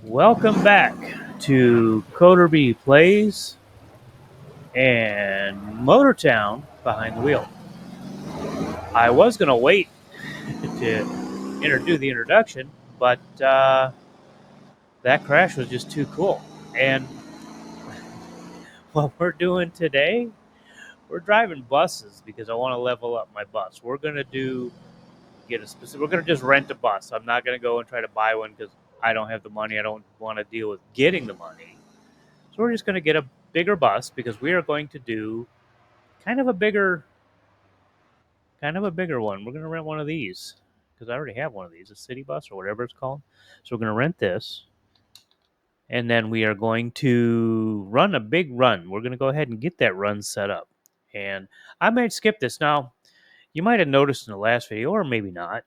Welcome back to Coderby Plays and Motortown Behind the Wheel. I was going to wait to do the introduction, but that crash was just too cool. And what we're doing today, we're driving buses because I want to level up my bus. We're going to we're going to just rent a bus. I'm not going to go and try to buy one because I don't have the money. I don't want to deal with getting the money. So we're just going to get a bigger bus because we are going to do kind of a bigger one. We're going to rent one of these because I already have one of these, a city bus or whatever it's called. So we're going to rent this, and then we are going to run a big run. We're going to go ahead and get that run set up. And I might skip this. Now, you might have noticed in the last video, or maybe not,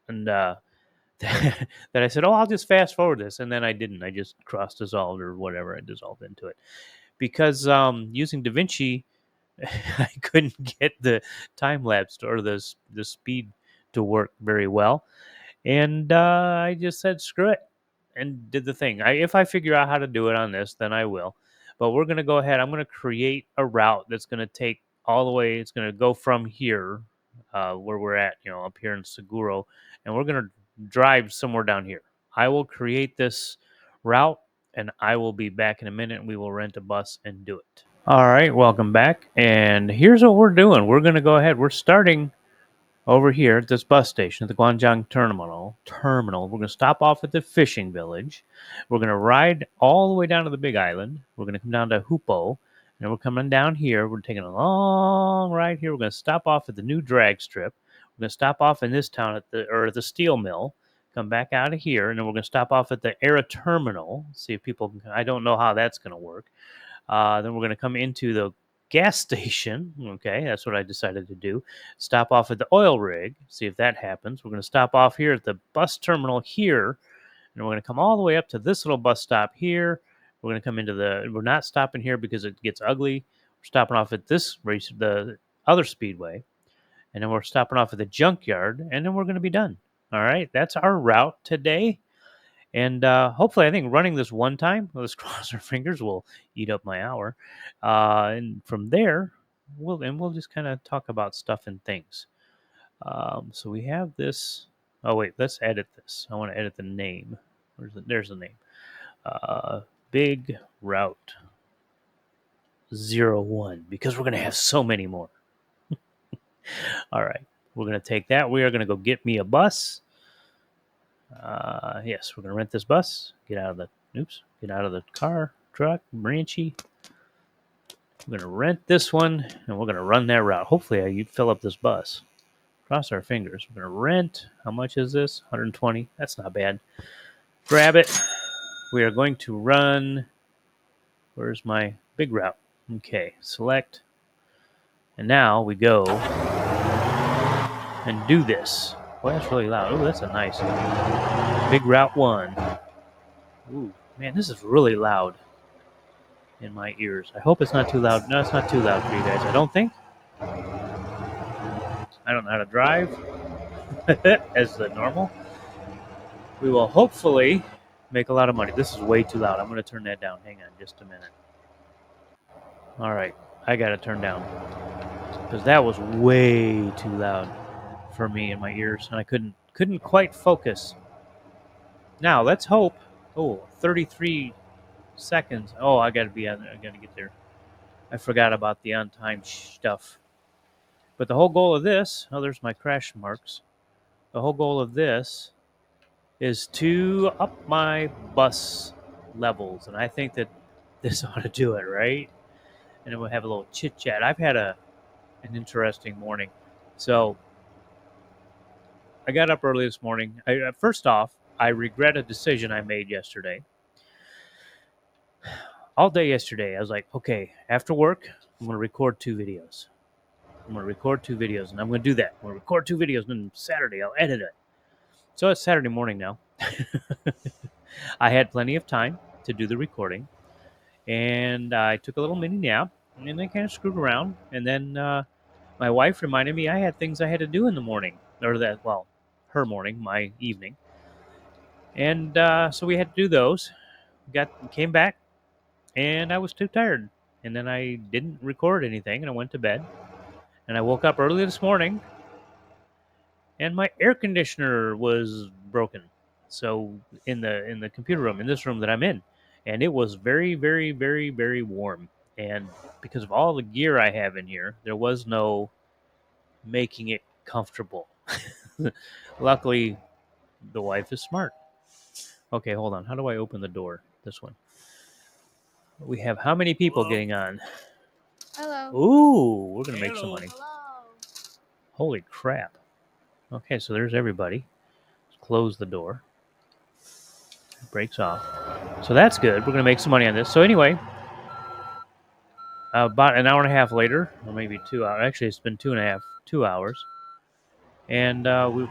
and that I said, oh, I'll just fast forward this. And then I didn't. I just cross-dissolved or whatever. I dissolved into it. Because using DaVinci, I couldn't get the time lapse or the speed to work very well, and I just said screw it and did the thing. If I figure out how to do it on this, then I will. But we're gonna go ahead. I'm gonna create a route that's gonna take all the way. It's gonna go from here, where we're at, up here in Seguro, and we're gonna drive somewhere down here. I will create this route, and I will be back in a minute. And we will rent a bus and do it. All right, welcome back. And here's what we're doing. We're going to go ahead. We're starting over here at this bus station at the Guangzhou Terminal. We're going to stop off at the fishing village. We're going to ride all the way down to the Big Island. We're going to come down to Hupo. And we're coming down here. We're taking a long ride here. We're going to stop off at the new drag strip. We're going to stop off in this town at the steel mill. Come back out of here. And then we're going to stop off at the Era Terminal. See if people, I don't know how that's going to work. Then we're going to come into the gas station. Okay, that's what I decided to do. Stop off at the oil rig, see if that happens. We're going to stop off here at the bus terminal here, and we're going to come all the way up to this little bus stop here. We're going to come into we're not stopping here because it gets ugly. We're stopping off at the other speedway, and then we're stopping off at the junkyard, and then we're going to be done. All right, that's our route today. And hopefully, I think running this one time, let's cross our fingers, will eat up my hour. And from there, we'll just kind of talk about stuff and things. So we have this. Oh wait, let's edit this. I want to edit the name. There's the name. Big Route 01, because we're gonna have so many more. All right, we're gonna take that. We are gonna go get me a bus. Yes, we're gonna rent this bus. Get out of the truck, Branchy. We're gonna rent this one, and we're gonna run that route. Hopefully, I fill up this bus. Cross our fingers. We're gonna rent. How much is this? 120. That's not bad. Grab it. We are going to run. Where's my big route? Okay, select. And now we go and do this. Boy, that's really loud. Oh, that's a nice Big Route 1. Ooh, man, this is really loud in my ears. I hope it's not too loud. No, it's not too loud for you guys, I don't think. I don't know how to drive as the normal. We will hopefully make a lot of money. This is way too loud. I'm going to turn that down. Hang on just a minute. All right, I got to turn down because that was way too loud for me in my ears, and I couldn't quite focus. Now, let's hope. Oh, 33 seconds. Oh, I got to get there. I forgot about the on-time stuff. But the whole goal of this, there's my crash marks. The whole goal of this is to up my bus levels. And I think that this ought to do it, right? And then we'll have a little chit-chat. I've had an interesting morning. So I got up early this morning. First off, I regret a decision I made yesterday. All day yesterday, I was like, okay, after work, I'm going to record 2 videos. And I'm going to do that. I'm going to record 2 videos, and then Saturday, I'll edit it. So it's Saturday morning now. I had plenty of time to do the recording, and I took a little mini nap, and then kind of screwed around, and then my wife reminded me I had things I had to do in the morning, or her morning, my evening, and so we had to do those. Came back, and I was too tired, and then I didn't record anything, and I went to bed, and I woke up early this morning, and my air conditioner was broken. So in the computer room, in this room that I'm in, and it was very, very, very, very warm, and because of all the gear I have in here, there was no making it comfortable. Luckily, the wife is smart. Okay, hold on. How do I open the door? This one. We have how many people Hello? getting on? Hello. Ooh, we're gonna make some Hello. money. Hello. Holy crap. Okay, so there's everybody. Let's close the door. It breaks off. So that's good. We're gonna make some money on this. So anyway, about an hour and a half later, or maybe 2 hours. Actually, it's been 2 hours, and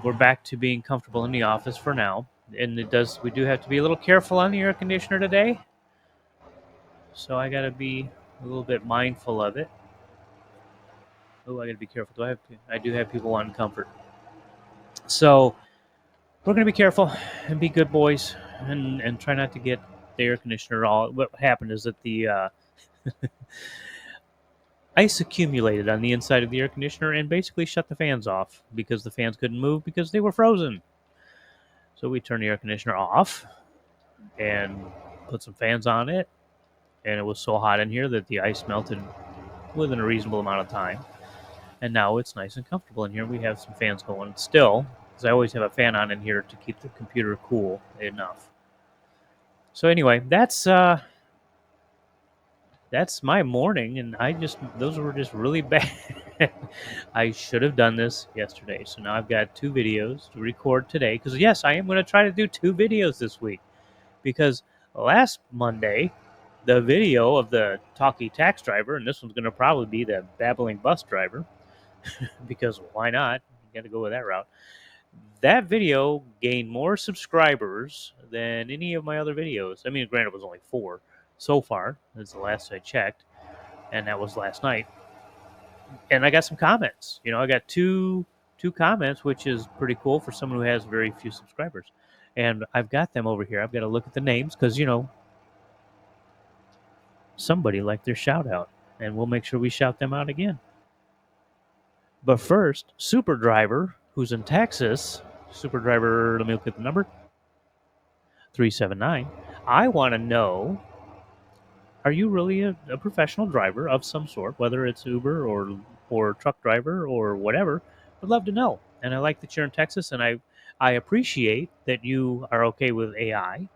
we're back to being comfortable in the office for now. And we do have to be a little careful on the air conditioner today. So I gotta be a little bit mindful of it. Oh, I gotta be careful. I do have people wanting comfort. So we're gonna be careful and be good boys and try not to get the air conditioner all. What happened is that the ice accumulated on the inside of the air conditioner and basically shut the fans off because the fans couldn't move because they were frozen. So we turned the air conditioner off and put some fans on it, and it was so hot in here that the ice melted within a reasonable amount of time. And now it's nice and comfortable in here. We have some fans going still, because I always have a fan on in here to keep the computer cool enough. So anyway, that's my morning, and those were just really bad. I should have done this yesterday. So now I've got 2 videos to record today, because yes, I am going to try to do 2 videos this week, because last Monday, the video of the talkie tax driver, and this one's going to probably be the babbling bus driver, because why not? You got to go with that route. That video gained more subscribers than any of my other videos. I mean, granted, it was only 4 so far. That's the last I checked, and that was last night. And I got some comments. I got two comments, which is pretty cool for someone who has very few subscribers. And I've got them over here. I've got to look at the names because somebody liked their shout out, and we'll make sure we shout them out again. But first, Super Driver, who's in Texas, Super Driver, let me look at the number, 379. I want to know, are you really a professional driver of some sort, whether it's Uber or truck driver or whatever? I'd love to know. And I like that you're in Texas, and I appreciate that you are okay with AI,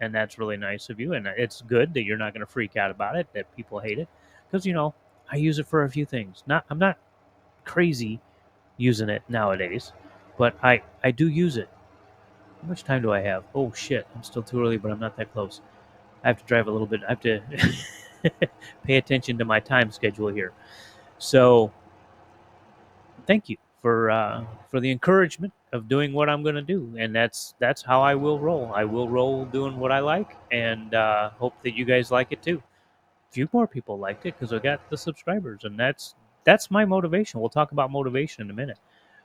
and that's really nice of you. And it's good that you're not going to freak out about it, that people hate it, because I use it for a few things. I'm not crazy using it nowadays, but I do use it. How much time do I have? Oh shit, I'm still too early, but I'm not that close. I have to drive a little bit. I have to pay attention to my time schedule here. So thank you for the encouragement of doing what I'm going to do, and that's how I will roll. I will roll doing what I like, and hope that you guys like it too. A few more people liked it because I got the subscribers, and that's my motivation. We'll talk about motivation in a minute.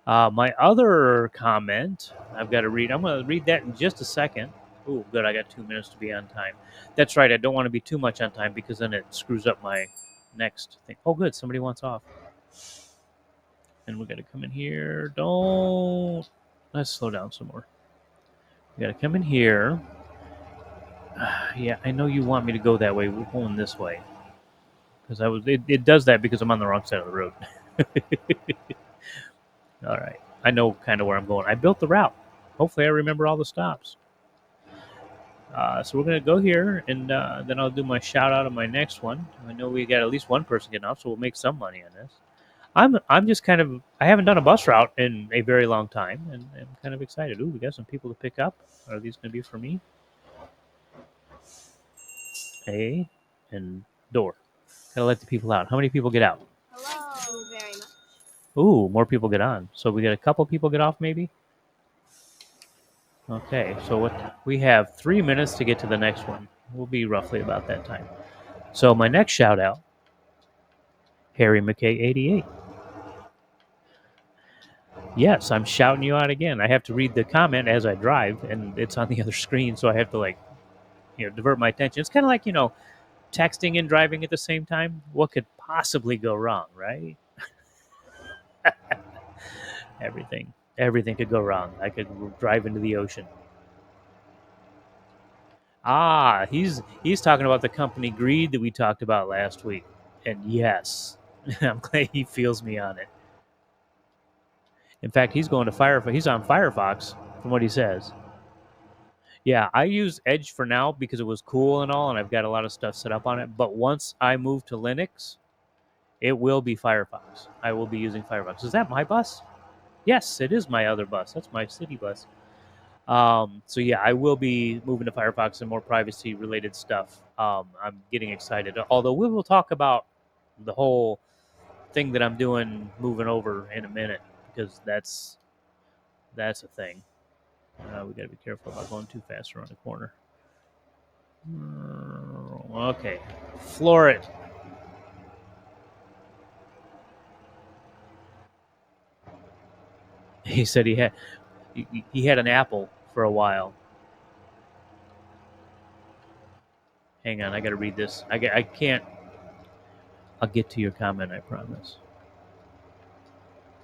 My other comment, I've got to read. I'm going to read that in just a second. Oh, good. I got 2 minutes to be on time. That's right. I don't want to be too much on time because then it screws up my next thing. Oh, good. Somebody wants off. And we got to come in here. Let's slow down some more. We got to come in here. Yeah, I know you want me to go that way. We're going this way. Because it does that because I'm on the wrong side of the road. All right. I know kind of where I'm going. I built the route. Hopefully I remember all the stops. So we're going to go here, and then I'll do my shout out on my next one. I know we got at least one person getting off, so we'll make some money on this. I'm just I haven't done a bus route in a very long time, and I'm kind of excited. Ooh, we got some people to pick up. Are these going to be for me? A and door. Gotta let the people out. How many people get out? Hello. Very much. Ooh, more people get on. So we got a couple people get off, maybe. Okay, so we have 3 minutes to get to the next one. We'll be roughly about that time. So my next shout out, Harry McKay 88. Yes, I'm shouting you out again. I have to read the comment as I drive, and it's on the other screen, so I have to divert my attention. It's kind of like texting and driving at the same time. What could possibly go wrong, right? Everything could go wrong. I could drive into the ocean. Ah, he's talking about the company greed that we talked about last week. And yes, I'm glad he feels me on it. In fact, he's going to Firefox. He's on Firefox, from what he says. Yeah, I use Edge for now because it was cool and all, and I've got a lot of stuff set up on it. But once I move to Linux, it will be Firefox. I will be using Firefox. Is that my bus? Yes, it is my other bus. That's my city bus. So yeah, I will be moving to Firefox and more privacy related stuff. I'm getting excited. Although we will talk about the whole thing that I'm doing moving over in a minute because that's a thing. We got to be careful about going too fast around the corner. Okay, floor it. He said he had an apple for a while. Hang on, I got to read this. I can't. I'll get to your comment. I promise.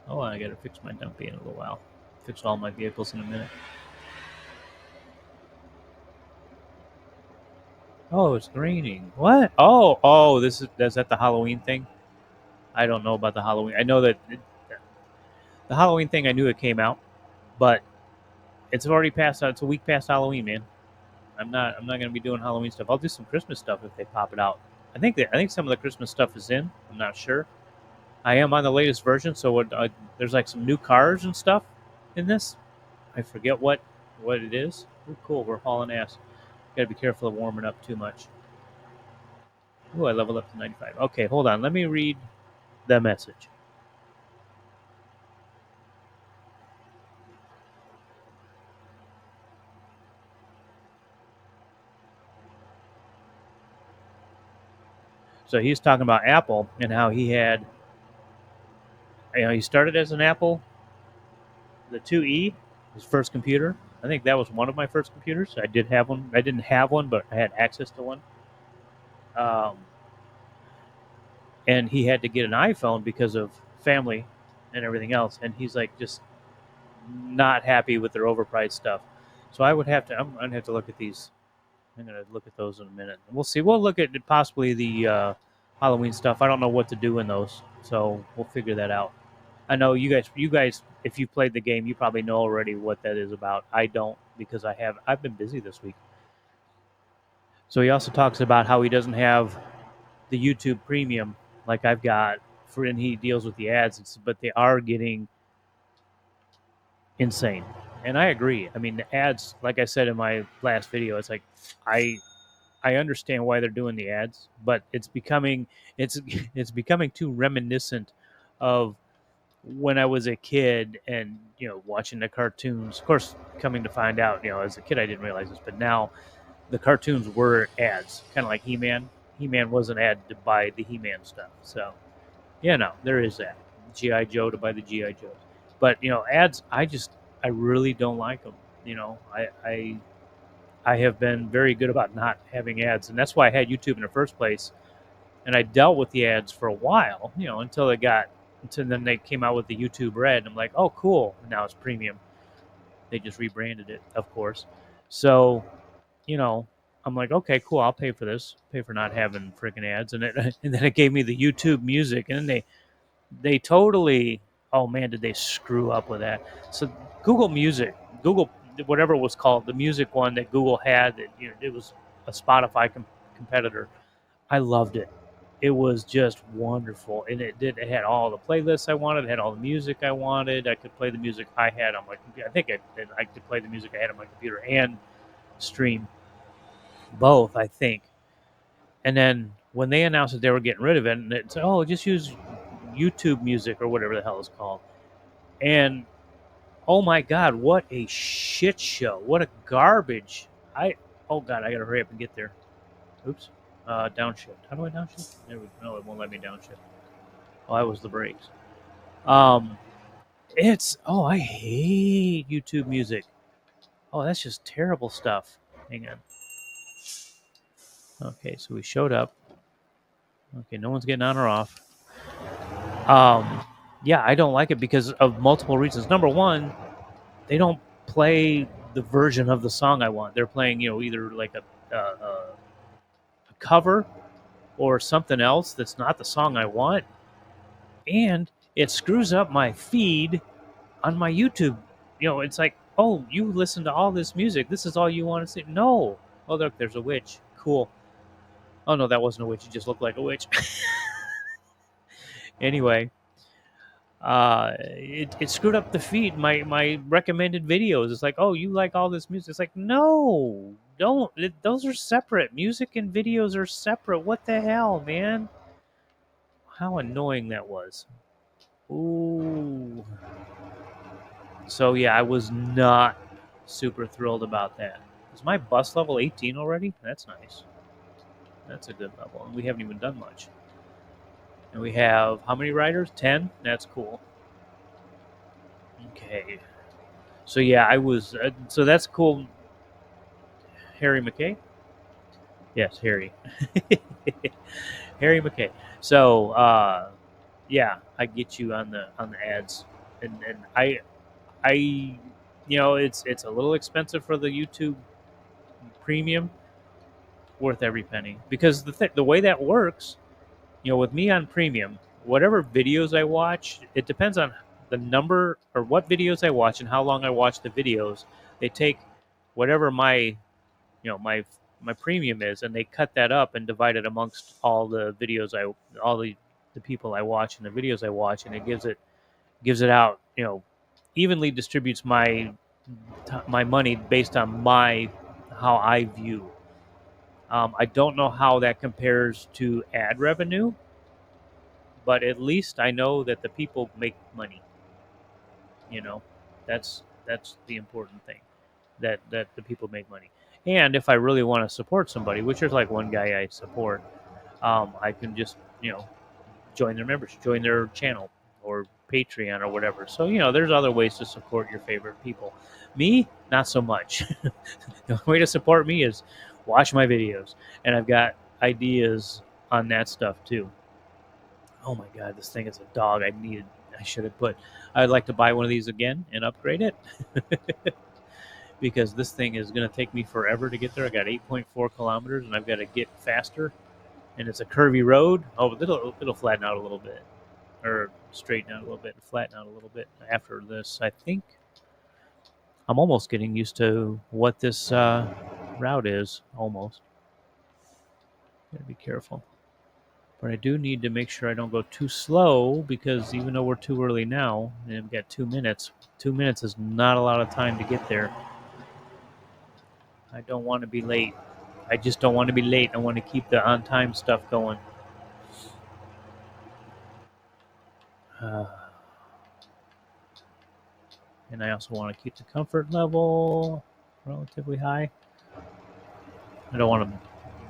Oh, I got to fix my dumpy in a little while. Fix all my vehicles in a minute. Oh, it's raining. What? Oh, that's that the Halloween thing. I don't know about the Halloween. I know that the Halloween thing. I knew it came out, but it's already passed. It's a week past Halloween, man. I'm not gonna be doing Halloween stuff. I'll do some Christmas stuff if they pop it out. I think some of the Christmas stuff is in. I'm not sure. I am on the latest version, so there's like some new cars and stuff in this. I forget what it is. Ooh, cool. We're hauling ass. Got to be careful of warming up too much. Ooh, I leveled up to 95. Okay, hold on. Let me read the message. So he's talking about Apple and how he started as an Apple, the 2E, his first computer. I think that was one of my first computers. I did have one. I didn't have one, but I had access to one. Um, and he had to get an iPhone because of family and everything else. And he's like just not happy with their overpriced stuff. So I would have to. I'm gonna have to look at these. I'm gonna look at those in a minute. We'll see. We'll look at possibly the Halloween stuff. I don't know what to do in those, so we'll figure that out. I know you guys, if you played the game, you probably know already what that is about. I don't because I've been busy this week. So he also talks about how he doesn't have the YouTube Premium like I've got for, and he deals with the ads, but they are getting insane. And I agree. I mean, the ads, like I said in my last video, it's like I I understand why they're doing the ads, but it's it's becoming too reminiscent of when I was a kid and watching the cartoons. Of course, coming to find out, as a kid I didn't realize this, but now the cartoons were ads, kind of like He-Man. He-Man was an ad to buy the He-Man stuff. So there is that. GI Joe to buy the GI Joes, but ads. I really don't like them. I have been very good about not having ads, and that's why I had YouTube in the first place. And I dealt with the ads for a while, until then they came out with the YouTube Red. And I'm like, oh, cool. Now it's premium. They just rebranded it, of course. So, you know, I'm like, okay, cool. I'll pay for this. Pay for not having freaking ads. And and then it gave me the YouTube Music, and then they totally. Oh man, did they screw up with that? So Google Music, Google whatever it was called, the music one that Google had, that it was a Spotify competitor. I loved it. It was just wonderful, and it had all the playlists I wanted. It had all the music I wanted. I could play the music I had on my computer. I think I could play the music I had on my computer and stream both. I think. And then when they announced that they were getting rid of it, and it said, "Oh, just use YouTube Music or whatever the hell it's called," and oh my God, what a shit show! What a garbage! Oh God, I gotta hurry up and get there. Oops. Downshift. How do I downshift? There we go. No, it won't let me downshift. Oh, that was the brakes. Um, I hate YouTube music. Oh, that's just terrible stuff. Hang on. Okay, so we showed up. Okay, no one's getting on or off. Yeah, I don't like it because of multiple reasons. Number one, they don't play the version of the song I want. They're playing, either like a cover or something else that's not the song I want, and it screws up my feed on my YouTube. It's like, oh, you listen to all this music. This is all you want to see. No. Oh, look, there's a witch. Cool. Oh no, that wasn't a witch. It just looked like a witch. Anyway, it screwed up the feed. My recommended videos. It's like, oh, you like all this music. It's like, no, don't. Those are separate. Music and videos are separate. What the hell, man? How annoying that was. Ooh. So yeah, I was not super thrilled about that. Is my bus level 18 already? That's nice. That's a good level, and we haven't even done much. And we have how many riders? 10. That's cool. Okay. So yeah, I was. So that's cool. Harry McKay. Yes, Harry. Harry McKay. So yeah, I get you on the ads, and I it's a little expensive for the YouTube Premium, worth every penny because the way that works, with me on Premium, whatever videos I watch, it depends on the number or what videos I watch and how long I watch the videos. They take whatever my premium is, and they cut that up and divide it amongst all the videos all the people I watch and the videos I watch, and it gives it out, evenly distributes my money based on my how I view. I don't know how that compares to ad revenue, but at least I know that the people make money. You know, that's the important thing, that the people make money. And if I really want to support somebody, which is like one guy I support, I can just join their membership, join their channel or Patreon or whatever. So there's other ways to support your favorite people. Me, not so much. The only way to support me is watch my videos, and I've got ideas on that stuff too. Oh my god, this thing is a dog. I should have put. I'd like to buy one of these again and upgrade it because this thing is going to take me forever to get there. I got 8.4 kilometers, and I've got to get faster, and it's a curvy road. Oh, it'll flatten out a little bit, or straighten out a little bit, and flatten out a little bit after this. I think I'm almost getting used to what this route is. Almost. Gotta be careful. But I do need to make sure I don't go too slow because even though we're too early now, and we've got 2 minutes, 2 minutes is not a lot of time to get there. I don't want to be late. I just don't want to be late. I want to keep the on-time stuff going. And I also want to keep the comfort level relatively high. I don't want to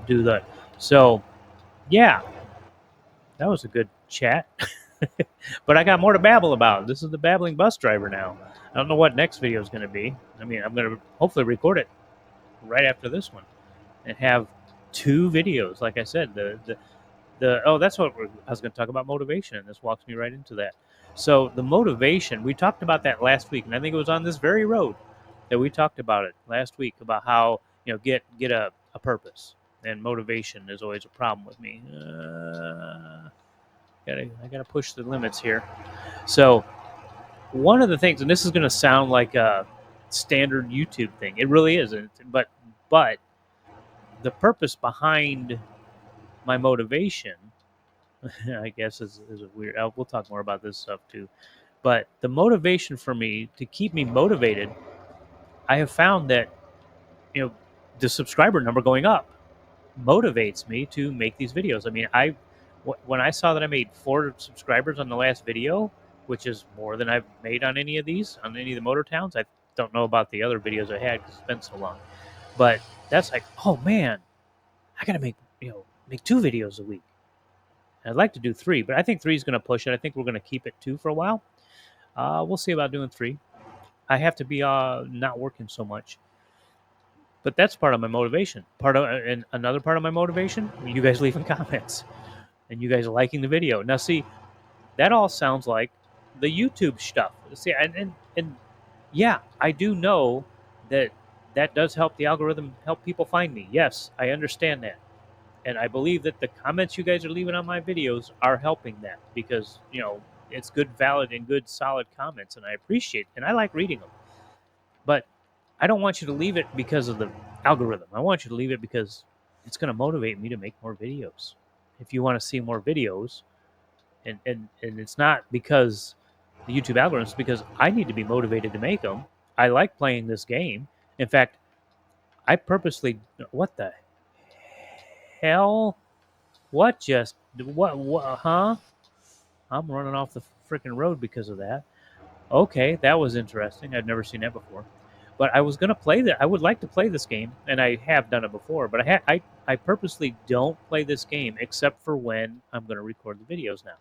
do that. So, yeah, that was a good chat. But I got more to babble about. This is the babbling bus driver now. I don't know what next video is going to be. I mean, I'm going to hopefully record it right after this one and have 2 videos. Like I said, that's what I was going to talk about, motivation, and this walks me right into that. So the motivation, we talked about that last week, and I think it was on this very road that we talked about it last week about how get a purpose, and motivation is always a problem with me. I gotta push the limits here. So one of the things, and this is going to sound like a standard YouTube thing, it really isn't, but the purpose behind my motivation, I guess, is a weird. We'll talk more about this stuff too. But the motivation for me to keep me motivated, I have found that the subscriber number going up motivates me to make these videos. I mean, when I saw that I made 4 subscribers on the last video, which is more than I've made on any of these, on any of the Motortowns. I don't know about the other videos I had because it's been so long. But that's like, oh man, I gotta make 2 videos a week. I'd like to do 3, but I think 3 is going to push it. I think we're going to keep it 2 for a while. We'll see about doing 3. I have to be not working so much, but that's part of my motivation. And another part of my motivation, you guys leaving comments and you guys liking the video. Now, see, that all sounds like the YouTube stuff. See, and yeah, I do know that that does help the algorithm help people find me. Yes, I understand that. And I believe that the comments you guys are leaving on my videos are helping that because, it's good, valid, and good, solid comments, and I appreciate and I like reading them. But I don't want you to leave it because of the algorithm. I want you to leave it because it's going to motivate me to make more videos. If you want to see more videos, and it's not because the YouTube algorithm, it's because I need to be motivated to make them. I like playing this game. In fact, I purposely, what the hell? Huh? I'm running off the freaking road because of that. Okay, that was interesting. I've never seen that before. But I was gonna play that. I would like to play this game, and I have done it before. But I purposely don't play this game except for when I'm gonna record the videos now.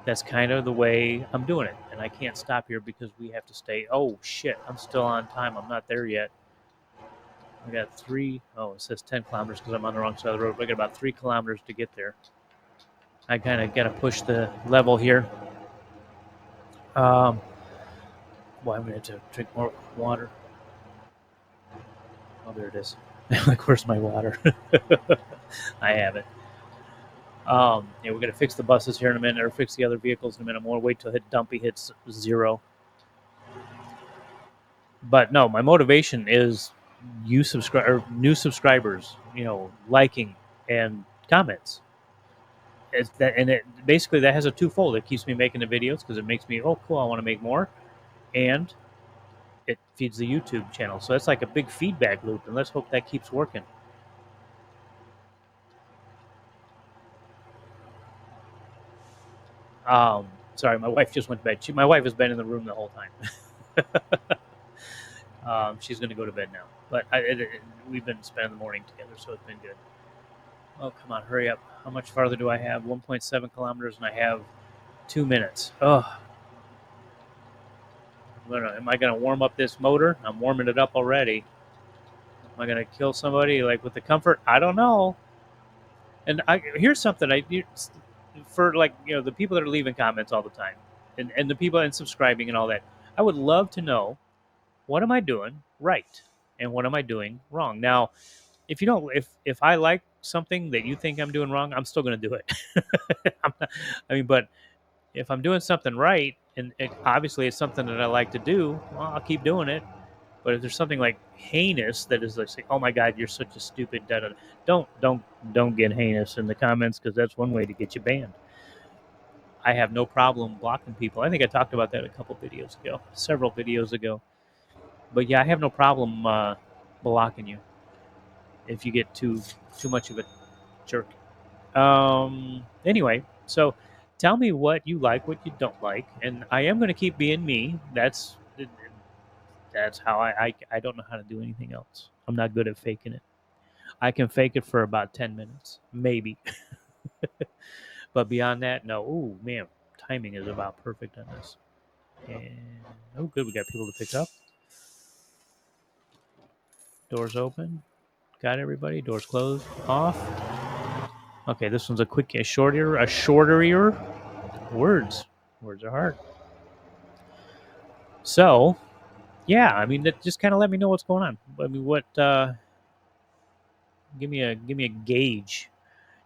That's kind of the way I'm doing it, and I can't stop here because we have to stay. Oh shit! I'm still on time. I'm not there yet. I got 3. Oh, it says 10 kilometers because I'm on the wrong side of the road. But I got about 3 kilometers to get there. I kind of got to push the level here. Well, I'm going to drink more water. Oh, there it is. Like, where's my water? I have it. Yeah, we're going to fix the buses here in a minute, or fix the other vehicles in a minute. I'm going to wait till Dumpy hits 0. But no, my motivation is new subscribers, liking and comments. Basically that has a twofold. It keeps me making the videos because it makes me, oh cool, I want to make more, and it feeds the YouTube channel. So that's like a big feedback loop, and let's hope that keeps working. Sorry, my wife just went to bed. My wife has been in the room the whole time. She's going to go to bed now, but we've been spending the morning together, so it's been good. Oh, come on, hurry up. How much farther do I have? 1.7 kilometers, and I have 2 minutes. Oh, am I going to warm up this motor? I'm warming it up already. Am I going to kill somebody like with the comfort? I don't know. And here's something for the people that are leaving comments all the time, and the people and subscribing and all that. I would love to know, what am I doing right, and what am I doing wrong? Now, if I like something that you think I'm doing wrong, I'm still going to do it. But if I'm doing something right, and obviously it's something that I like to do, well, I'll keep doing it. But if there's something like heinous that is like, oh my God, you're such a stupid, don't get heinous in the comments, because that's one way to get you banned. I have no problem blocking people. I think I talked about that several videos ago. But yeah, I have no problem blocking you if you get too much of a jerk. Anyway, so tell me what you like, what you don't like, and I am going to keep being me. That's how I don't know how to do anything else. I'm not good at faking it. I can fake it for about 10 minutes, maybe. But beyond that, no. Oh, man, timing is about perfect on this. And, oh, good, we got people to pick up. Doors open. Got everybody. Doors closed. Off. Okay, this one's a shorter. Words. Words are hard. So, yeah, I mean, just kind of let me know what's going on. I mean, give me a gauge.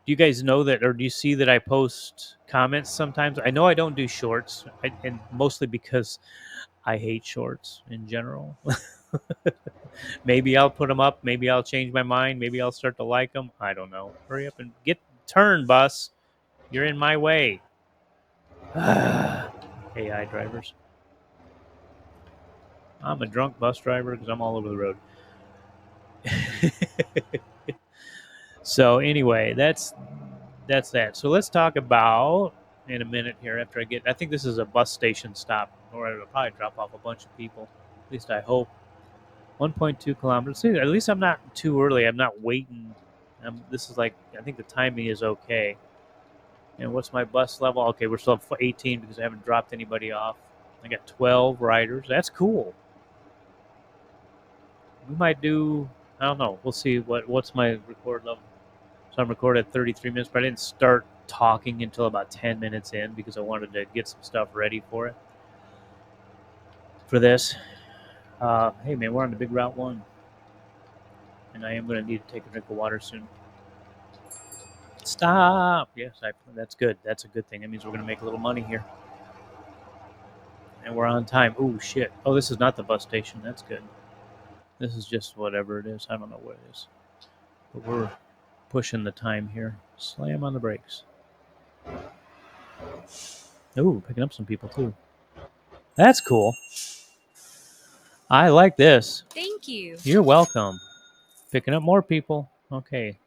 Do you guys know that, or do you see that I post comments sometimes? I know I don't do shorts, and mostly because I hate shorts in general. Maybe I'll put them up. Maybe I'll change my mind. Maybe I'll start to like them. I don't know. Hurry up and turn, bus. You're in my way. AI drivers. I'm a drunk bus driver because I'm all over the road. So anyway, that's that. So let's talk about in a minute here after I think this is a bus station stop, or it'll probably drop off a bunch of people. At least I hope. 1.2 kilometers. See, at least I'm not too early. I'm not waiting. This is I think the timing is okay. And what's my bus level? Okay, we're still at 18 because I haven't dropped anybody off. I got 12 riders. That's cool. We might do. I don't know. We'll see what's my record level. So I'm recorded at 33 minutes, but I didn't start talking until about 10 minutes in because I wanted to get some stuff ready for it. For this, hey man, we're on the big Route 1, and I am going to need to take a drink of water soon. Stop. Yes, that's good. That's a good thing. That means we're going to make a little money here, and we're on time. Oh shit. Oh, this is not the bus station. That's good. This is just whatever it is. I don't know what it is, but we're pushing the time here. Slam on the brakes. Ooh, picking up some people too. That's cool. I like this. Thank you. You're welcome. Picking up more people. Okay.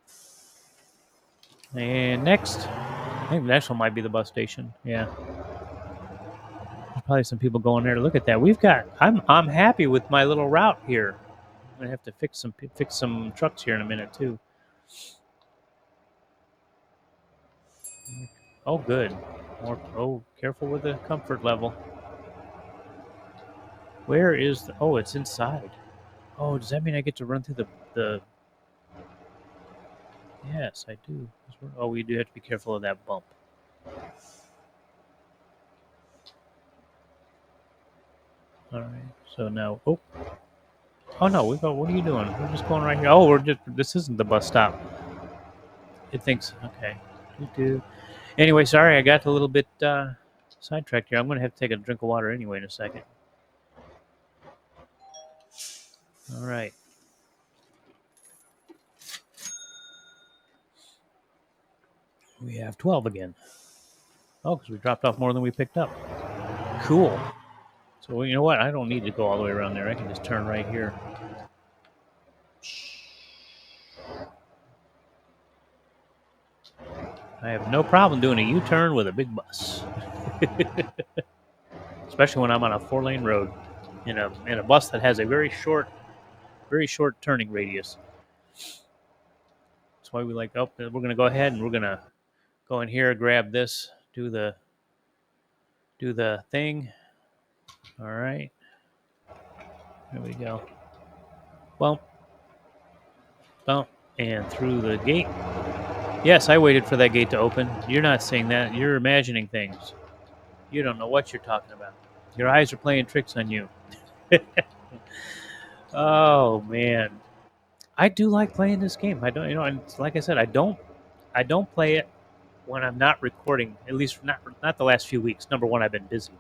And next. I think the next one might be the bus station. Yeah. There's probably some people going there to look at that. I'm happy with my little route here. I'm gonna have to fix some trucks here in a minute too. Oh good. Careful with the comfort level. Where is the it's inside. Oh, does that mean I get to run through the Yes, I do. Oh, we do have to be careful of that bump. All right. So now, oh no, what are you doing? We're just going right here. Oh, this isn't the bus stop. It thinks, okay. Anyway, sorry, I got a little bit sidetracked here. I'm going to have to take a drink of water anyway in a second. All right. We have 12 again. Oh, because we dropped off more than we picked up. Cool. So, you know what? I don't need to go all the way around there. I can just turn right here. I have no problem doing a U-turn with a big bus. Especially when I'm on a 4-lane road in a bus that has a very short turning radius. That's why we like, we're going to go ahead and we're going to go in here, grab this, do the thing. All right. There we go. Bump, and through the gate. Yes, I waited for that gate to open. You're not saying that. You're imagining things. You don't know what you're talking about. Your eyes are playing tricks on you. Oh man, I do like playing this game. I don't, and like I said, I don't play it when I'm not recording. At least not the last few weeks. Number one, I've been busy,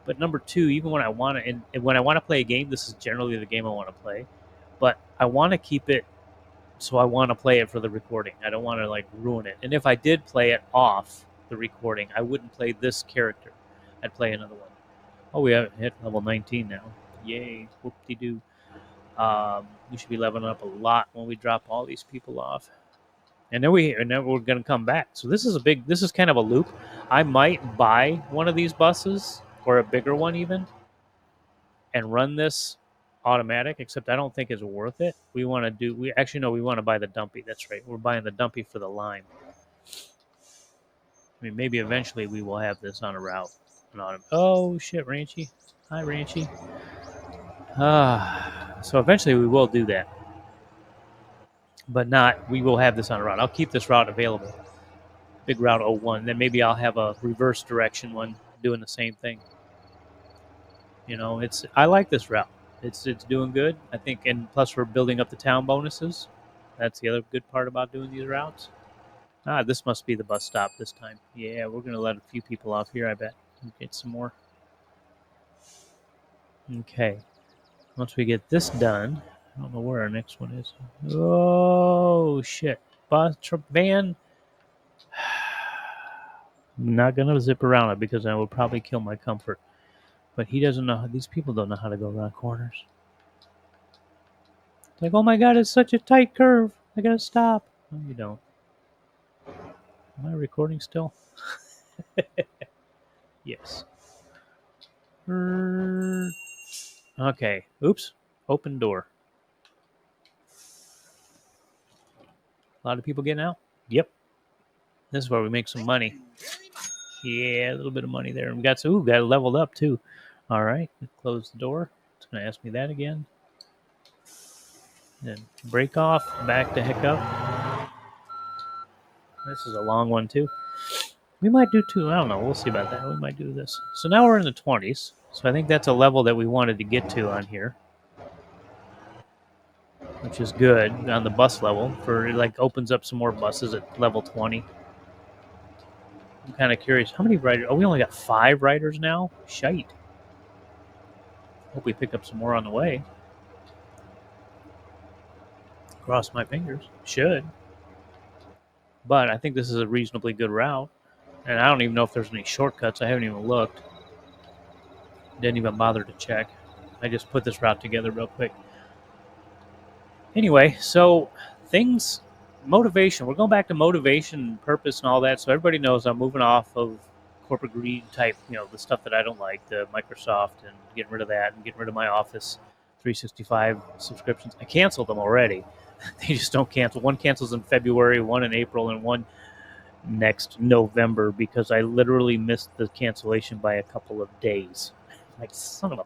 but number two, even when I want to, and when I want to play a game, this is generally the game I want to play. But I want to keep it, so I want to play it for the recording. I don't want to like ruin it. And if I did play it off the recording, I wouldn't play this character. I'd play another one. Oh, we have hit level 19 now. Yay! Whoop-de-doo. We should be leveling up a lot when we drop all these people off. And then we're going to come back. So this is kind of a loop. I might buy one of these buses or a bigger one even and run this automatic, except I don't think it's worth it. We want to buy the dumpy. That's right. We're buying the dumpy for the line. I mean, maybe eventually we will have this on a route. Oh shit, Ranchy. Hi, Ranchy. So eventually we will do that. But we will have this on a route. I'll keep this route available. Big Route 01. Then maybe I'll have a reverse direction one doing the same thing. You know, I like this route. It's doing good, I think, and plus we're building up the town bonuses. That's the other good part about doing these routes. This must be the bus stop this time. Yeah, we're going to let a few people off here, I bet. Get some more. Okay. Once we get this done, I don't know where our next one is. Oh, shit. Bus, van. I'm not going to zip around it because I will probably kill my comfort. But he doesn't know. These people don't know how to go around corners. It's like, oh my god, it's such a tight curve. I got to stop. No, you don't. Am I recording still? Yes. Okay. Oops. Open door. A lot of people getting out? Yep. This is where we make some money. Yeah, a little bit of money there. And we got leveled up too. All right, close the door. It's going to ask me that again. Then break off, back to hiccup. This is a long one too. We might do two. I don't know. We'll see about that. We might do this. So now we're in the 20s. So I think that's a level that we wanted to get to on here, which is good on the bus level. For it like opens up some more buses at level 20. I'm kind of curious. How many riders? Oh, we only got 5 riders now? Shite. Hope we pick up some more on the way. Cross my fingers. Should. But I think this is a reasonably good route. And I don't even know if there's any shortcuts. I haven't even looked. Didn't even bother to check. I just put this route together real quick. Anyway, so things, motivation. We're going back to motivation and purpose and all that. So everybody knows I'm moving off of corporate greed type, the stuff that I don't like, the Microsoft, and getting rid of that and getting rid of my Office 365 subscriptions. I canceled them already. They just don't cancel. One cancels in February, one in April, and one next November because I literally missed the cancellation by a couple of days. Like, son of a.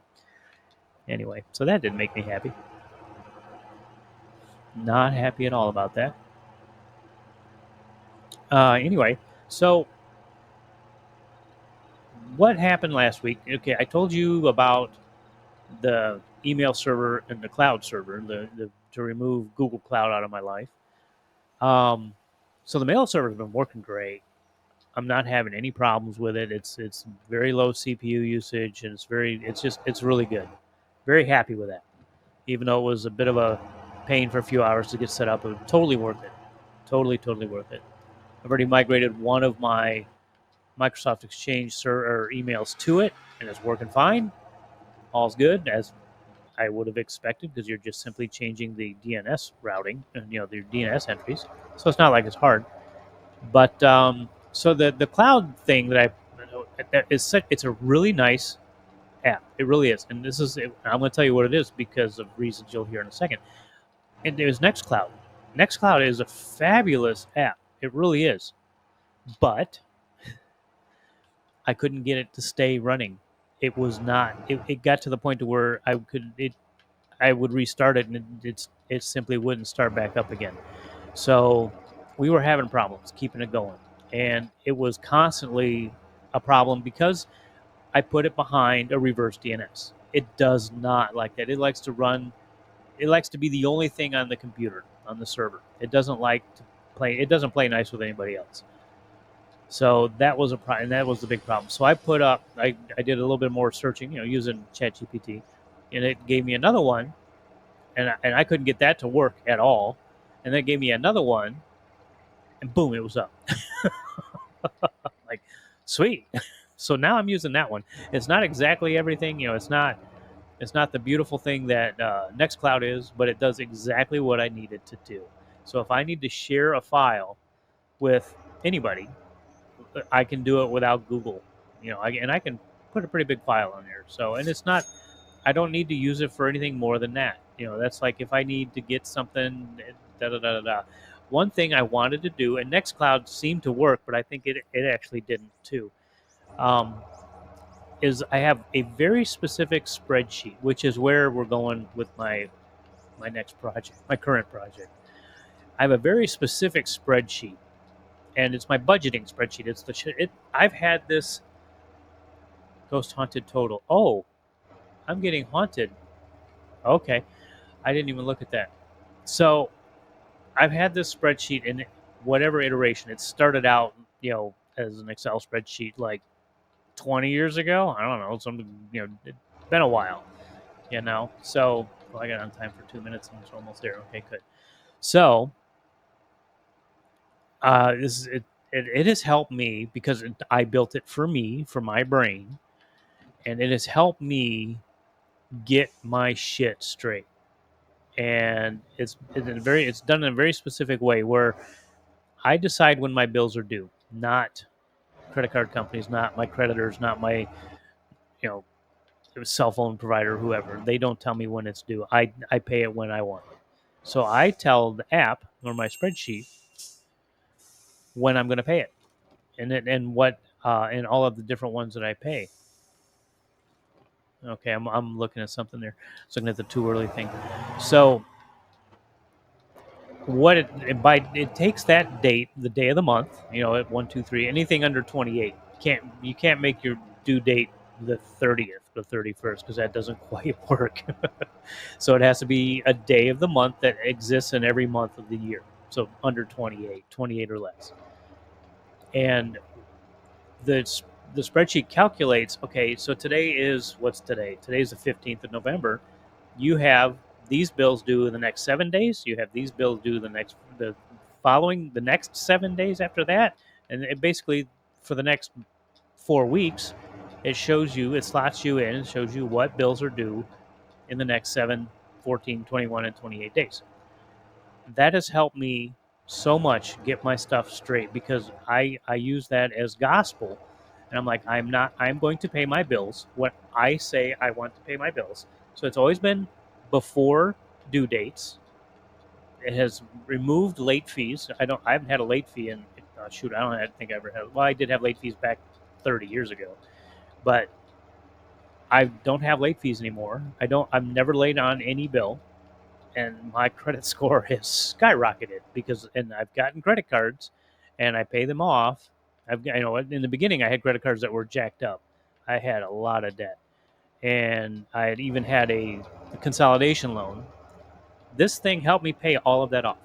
Anyway, so that didn't make me happy. Not happy at all about that. Anyway, so what happened last week? Okay, I told you about the email server and the cloud server, to remove Google Cloud out of my life. So the mail server has been working great. I'm not having any problems with it. It's very low CPU usage, and it's really good. Very happy with that. Even though it was a bit of a pain for a few hours to get set up, it was totally worth it. Totally worth it. I've already migrated one of my Microsoft Exchange server emails to it, and it's working fine. All's good, as I would have expected, because you're just simply changing the DNS routing and the DNS entries. So it's not like it's hard. But so the cloud thing it's a really nice app. It really is, and I'm going to tell you what it is because of reasons you'll hear in a second. And there's Nextcloud. Nextcloud is a fabulous app. It really is, but I couldn't get it to stay running. It was not. It got to the point to where I would restart it, and it simply wouldn't start back up again. So we were having problems keeping it going, and it was constantly a problem because I put it behind a reverse DNS. It does not like that. It likes to run. It likes to be the only thing on the computer, on the server. It doesn't like to play. It doesn't play nice with anybody else. So that was a problem, and that was the big problem. So I did a little bit more searching, using ChatGPT, and it gave me another one, and I couldn't get that to work at all. And then it gave me another one, and boom, it was up. Like, sweet. So now I'm using that one. It's not exactly everything, it's not the beautiful thing that Nextcloud is, but it does exactly what I need it to do. So if I need to share a file with anybody, I can do it without Google, and I can put a pretty big file on there. So, and it's not, I don't need to use it for anything more than that. That's like if I need to get something, da da da da da. One thing I wanted to do, and Nextcloud seemed to work, but I think it actually didn't too, is I have a very specific spreadsheet, which is where we're going with my next project, my current project. I have a very specific spreadsheet, and it's my budgeting spreadsheet. I've had this ghost haunted total. Oh, I'm getting haunted. Okay, I didn't even look at that. So I've had this spreadsheet in whatever iteration. It started out, as an Excel spreadsheet like 20 years ago. I don't know. It's been a while, So, well, I got on time for 2 minutes and it's almost there. Okay, good. So, it has helped me because I built it for me, for my brain, and it has helped me get my shit straight. And it's done in a very specific way where I decide when my bills are due, not credit card companies, not my creditors, not my you know cell phone provider, whoever. They don't tell me when it's due. I pay it when I want it. So I tell the app or my spreadsheet when I'm going to pay it, and what and all of the different ones that I pay. Okay, I'm looking at something there. I was looking at the too early thing. So what it takes that date, the day of the month, at 1, 2, 3, anything under 28. You can't make your due date the 30th, the 31st, because that doesn't quite work. So it has to be a day of the month that exists in every month of the year. So under 28 or less. And the the spreadsheet calculates, okay, so today is what's today? Today's the 15th of November. You have these bills due in the next 7 days. You have these bills due the next 7 days after that. And it basically, for the next 4 weeks, it slots you in, and shows you what bills are due in the next 7, 14, 21, and 28 days. That has helped me so much get my stuff straight because I use that as gospel. And I'm like, I'm going to pay my bills what I say I want to pay my bills. So it's always been before due dates. It has removed late fees. I haven't had a late fee in shoot. I don't think I ever had. Well, I did have late fees back 30 years ago, but I don't have late fees anymore. I'm never late on any bill, and my credit score has skyrocketed and I've gotten credit cards, and I pay them off. In the beginning I had credit cards that were jacked up. I had a lot of debt, and I had even had a consolidation loan. This thing helped me pay all of that off.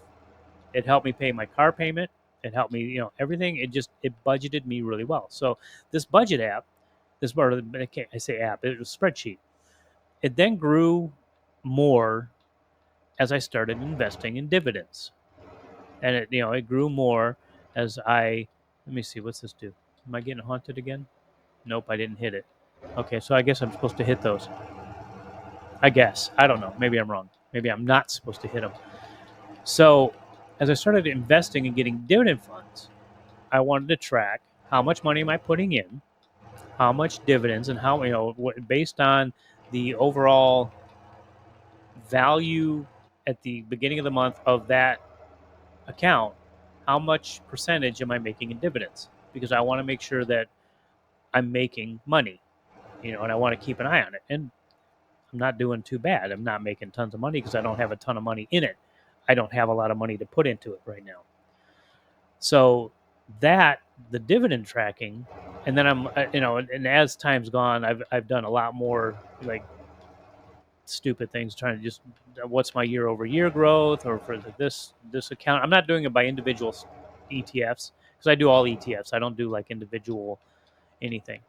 It helped me pay my car payment. It helped me, everything. It budgeted me really well. So this budget app, this part of I say app, it was a spreadsheet. It then grew more as I started investing in dividends, and it grew more as I. Let me see, what's this do? Am I getting haunted again? Nope, I didn't hit it. Okay, so I guess I'm supposed to hit those. I guess I don't know. Maybe I'm wrong. Maybe I'm not supposed to hit them. So as I started investing and getting dividend funds, I wanted to track how much money am I putting in, how much dividends, and how based on the overall value at the beginning of the month of that account, how much percentage am I making in dividends? Because I want to make sure that I'm making money, and I want to keep an eye on it. And I'm not doing too bad. I'm not making tons of money because I don't have a ton of money in it. I don't have a lot of money to put into it right now. So that the dividend tracking, and then and as time's gone, I've done a lot more like stupid things, trying to just what's my year over year growth, or for this account. I'm not doing it by individual ETFs because I do all ETFs. I don't do like individual anything.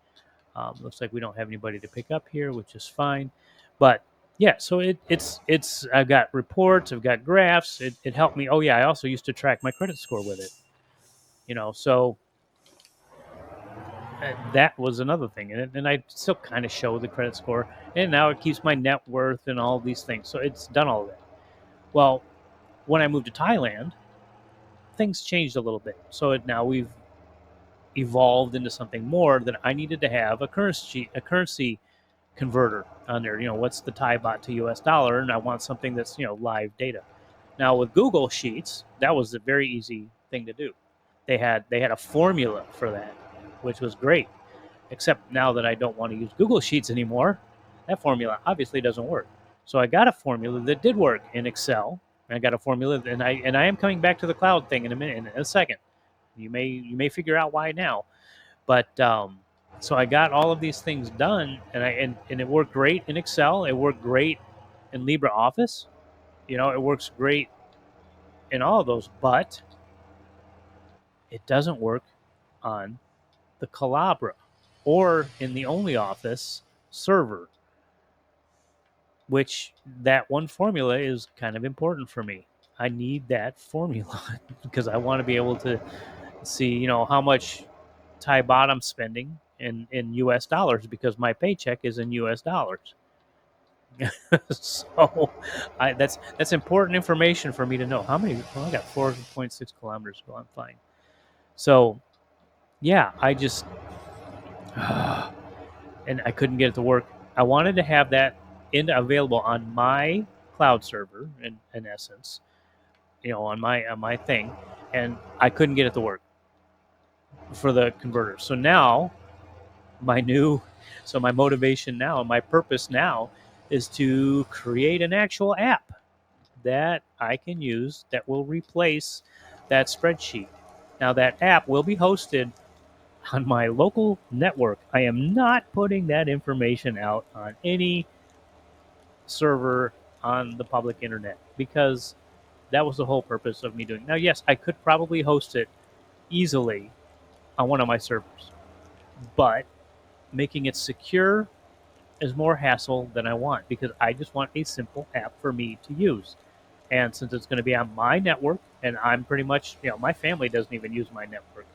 Looks like we don't have anybody to pick up here, which is fine. But yeah, so it's I've got reports, I've got graphs. It helped me. Oh yeah, I also used to track my credit score with it. So that was another thing, and I still kind of show the credit score, and now it keeps my net worth and all these things. So it's done all of that. Well, when I moved to Thailand, things changed a little bit. So now we've evolved into something more that I needed to have a currency converter on there. What's the Thai baht to US dollar, and I want something that's live data. Now with Google Sheets, that was a very easy thing to do. They had a formula for that, which was great. Except now that I don't want to use Google Sheets anymore, that formula obviously doesn't work. So I got a formula that did work in Excel. I got a formula, and I am coming back to the cloud thing in a second. You may figure out why now, but so I got all of these things done, and it worked great in Excel. It worked great in LibreOffice. It works great in all of those, but it doesn't work on the Calabra or in the OnlyOffice server, which that one formula is kind of important for me. I need that formula because I want to be able to see, how much Thai baht I'm spending in US dollars because my paycheck is in US dollars. So that's important information for me to know. How many? Well, I got 4.6 kilometers to go. I'm fine. So yeah, I just and I couldn't get it to work. I wanted to have that available on my cloud server, in essence, on my thing, and I couldn't get it to work for the converter. So now my new So my motivation now, my purpose now, is to create an actual app that I can use that will replace that spreadsheet. Now that app will be hosted on my local network. I am not putting that information out on any server on the public internet because that was the whole purpose of me doing it. Now, yes, I could probably host it easily on one of my servers, but making it secure is more hassle than I want because I just want a simple app for me to use. And since it's going to be on my network, and I'm pretty much, my family doesn't even use my network.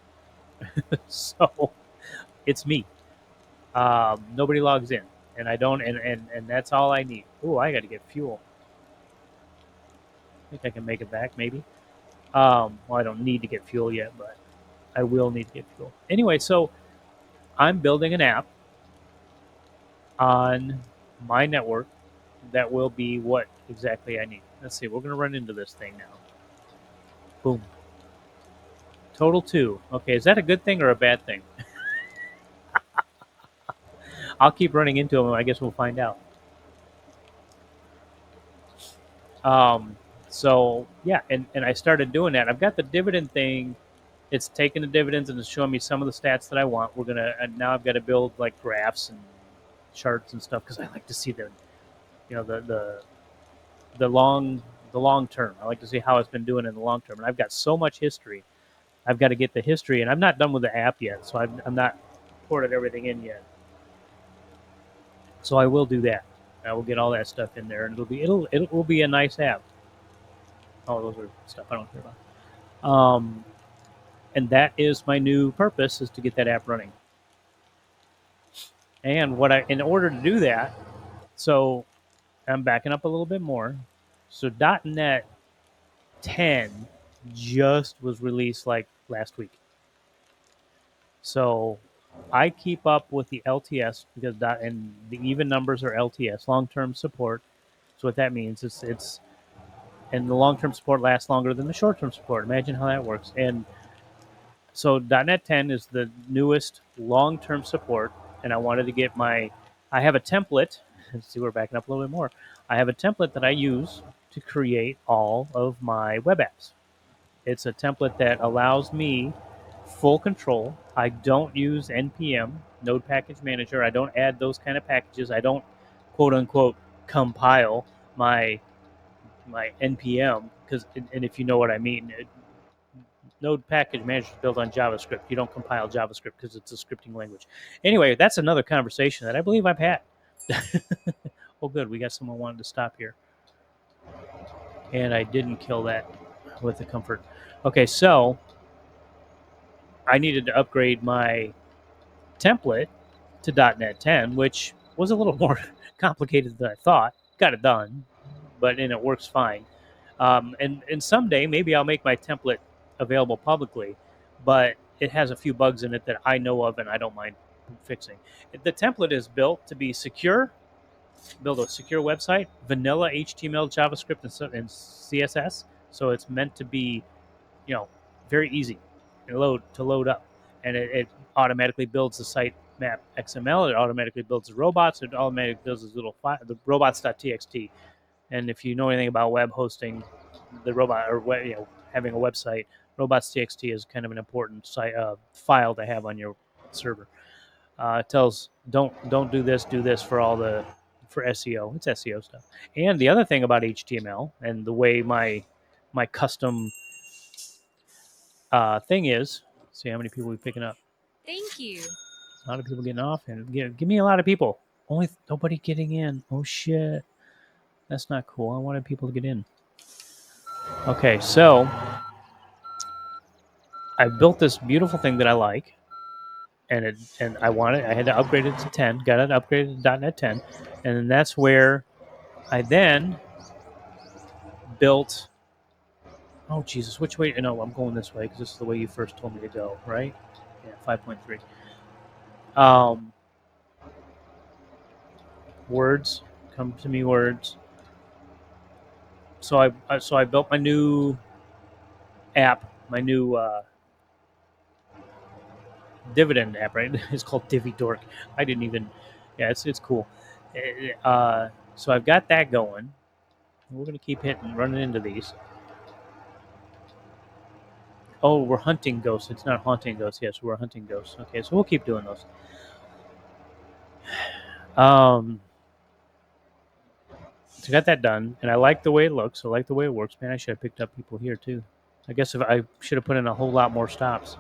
So it's me. Nobody logs in, and I don't, and that's all I need. Oh, I got to get fuel. I think I can make it back, maybe. Well, I don't need to get fuel yet, but I will need to get fuel. Anyway, so I'm building an app on my network that will be what exactly I need. Let's see, we're going to run into this thing now. Boom. Total 2. Okay, is that a good thing or a bad thing? I'll keep running into them. I guess we'll find out. Um, so yeah, and I started doing that. I've got the dividend thing. It's taking the dividends and it's showing me some of the stats that I want. We're gonna and now I've got to build like graphs and charts and stuff because I like to see the long the long term. I like to see how it's been doing in the long term. And I've got so much history. I've got to get the history, and I'm not done with the app yet, so I'm not ported everything in yet. So I will do that. I will get all that stuff in there, and it will be a nice app. Oh, those are stuff I don't care about. And that is my new purpose is to get that app running. And in order to do that, so I'm backing up a little bit more. So .NET 10 just was released like last week. So I keep up with the LTS because and the even numbers are LTS, long-term support. So what that means is it's and the long-term support lasts longer than the short-term support. Imagine how that works. And so .NET 10 is the newest long-term support, and I wanted to get I have a template. Let's see, we're backing up a little bit more. I have a template that I use to create all of my web apps. It's a template that allows me full control. I don't use NPM, Node Package Manager. I don't add those kind of packages. I don't quote unquote compile my NPM because, and if you know what I mean, Node Package Manager is built on JavaScript. You don't compile JavaScript because it's a scripting language. Anyway, that's another conversation that I believe I've had. Oh, good. We got someone wanting to stop here. And I didn't kill that with the comfort. Okay, so I needed to upgrade my template to .NET 10, which was a little more complicated than I thought. Got it done, and it works fine. And someday maybe I'll make my template available publicly, but it has a few bugs in it that I know of and I don't mind fixing. The template is built to be secure, build a secure website, vanilla HTML, JavaScript, and CSS. So it's meant to be, you know, very easy and load up, and it automatically builds the site map XML. It automatically builds the robots. It automatically builds this little file, the robots.txt. And if you know anything about web hosting, the robot or having a website, robots.txt is kind of an important file to have on your server. It tells don't do this, do this for SEO. It's SEO stuff. And the other thing about HTML and the way my custom thing is, see how many people we're picking up. Thank you. A lot of people getting off, and give me a lot of people. Only nobody getting in. Oh shit, that's not cool. I wanted people to get in. Okay, so I built this beautiful thing that I like, and I had to upgrade it to 10. Got it upgraded to .NET 10, and then that's where I then built. Oh Jesus, which way? No, I'm going this way because this is the way you first told me to go, right? Yeah, 5.3. Words come to me. Words. So I built my new app, my new dividend app, right? It's called Divvy Dork. I didn't even. Yeah, it's cool. So I've got that going. We're gonna keep running into these. Oh, we're hunting ghosts. It's not haunting ghosts. Yes, we're hunting ghosts. Okay, so we'll keep doing those. So I got that done, and I like the way it looks. I like the way it works. Man, I should have picked up people here too. I guess if I should have put in a whole lot more stops.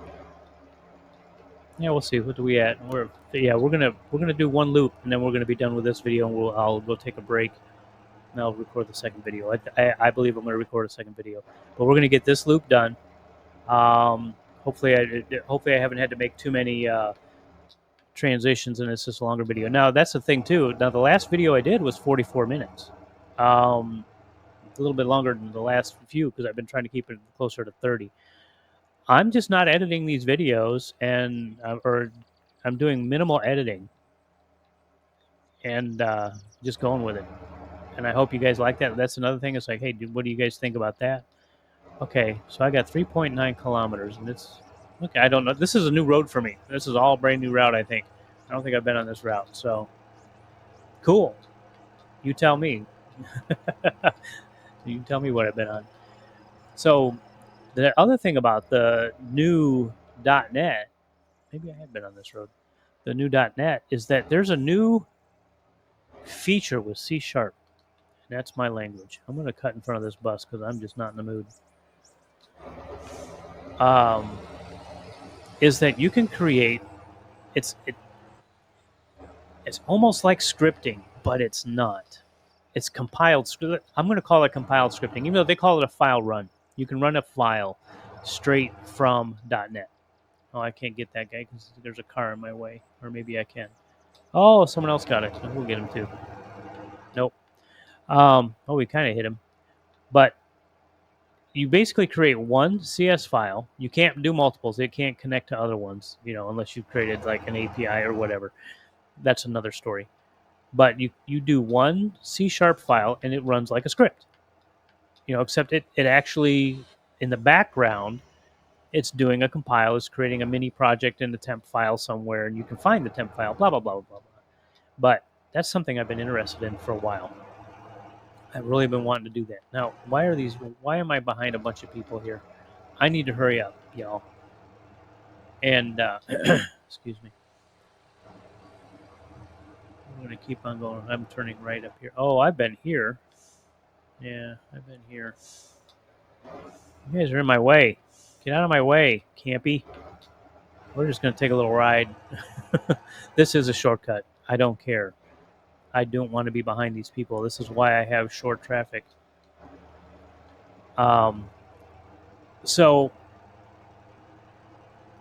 Yeah, we'll see. What do we at? We're gonna do one loop, and then we're gonna be done with this video, and I'll go take a break, and I'll record the second video. I believe I'm gonna record a second video, but we're gonna get this loop done. Hopefully I haven't had to make too many transitions, and it's just a longer video. Now that's the thing too. Now the last video I did was 44 minutes. A little bit longer than the last few because I've been trying to keep it closer to 30. I'm just not editing these videos, or I'm doing minimal editing and just going with it. And I hope you guys like that. That's another thing. It's like, hey, what do you guys think about that? Okay, so I got 3.9 kilometers, and it's okay. I don't know. This is a new road for me. This is all brand new route. I think. I don't think I've been on this route. So cool. You tell me. You tell me what I've been on. So the other thing about the new .NET, maybe I have been on this road. The new .NET is that there's a new feature with C#. That's my language. I'm going to cut in front of this bus because I'm just not in the mood. Is that you can create? It's almost like scripting, but it's not. It's compiled. I'm going to call it compiled scripting, even though they call it a file run. You can run a file straight from .NET. Oh, I can't get that guy because there's a car in my way. Or maybe I can. Oh, someone else got it. We'll get him too. Nope. We kind of hit him. But you basically create one CS file. You can't do multiples. It can't connect to other ones, unless you've created like an API or whatever. That's another story. But you do one C# file and it runs like a script. Except it actually, in the background, it's doing a compile, it's creating a mini project in the temp file somewhere, and you can find the temp file, blah, blah, blah, blah, blah. But that's something I've been interested in for a while. I've really been wanting to do that. Now, why am I behind a bunch of people here? I need to hurry up, y'all. And, excuse me. I'm going to keep on going. I'm turning right up here. Oh, I've been here. Yeah, I've been here. You guys are in my way. Get out of my way, campy. We're just going to take a little ride. This is a shortcut. I don't care. I don't want to be behind these people. This is why I have short traffic. So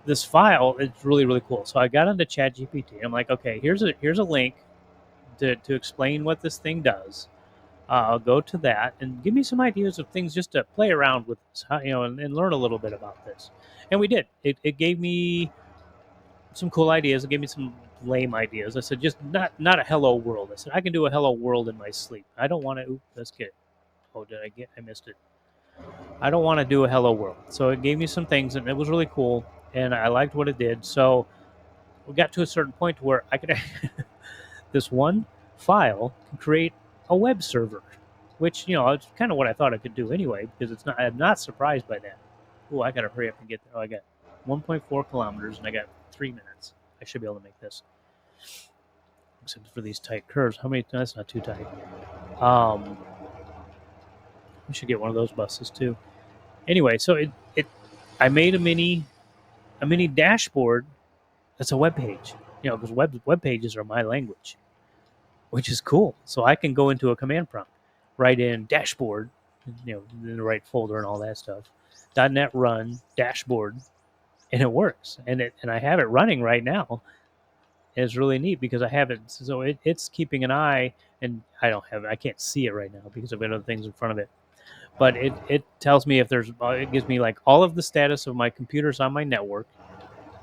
this file is really, really cool. So I got onto ChatGPT. I'm like, okay, here's a link to explain what this thing does. I'll go to that and give me some ideas of things just to play around with, and learn a little bit about this. And we did. It gave me some cool ideas. It gave me some lame ideas. I said, just not a hello world. I said, I can do a hello world in my sleep. I don't want to. Oops, that's good. Oh, I missed it. I don't want to do a hello world. So it gave me some things, and it was really cool, and I liked what it did. So we got to a certain point where I could this one file can create a web server, which it's kind of what I thought I could do anyway, because it's not. I'm not surprised by that. Oh, I gotta hurry up and get there. Oh, I got 1.4 kilometers, and I got 3 minutes. I should be able to make this. Except for these tight curves. How many? That's not too tight. We should get one of those buses too. Anyway, so I made a mini dashboard that's a web page. Because web pages are my language, which is cool. So I can go into a command prompt, write in dashboard, in the right folder and all that stuff. .NET run dashboard, and it works. And I have it running right now. And it's really neat because I have it. So it's keeping an eye, and I can't see it right now because I've got other things in front of it. But it tells me if it gives me like all of the status of my computers on my network.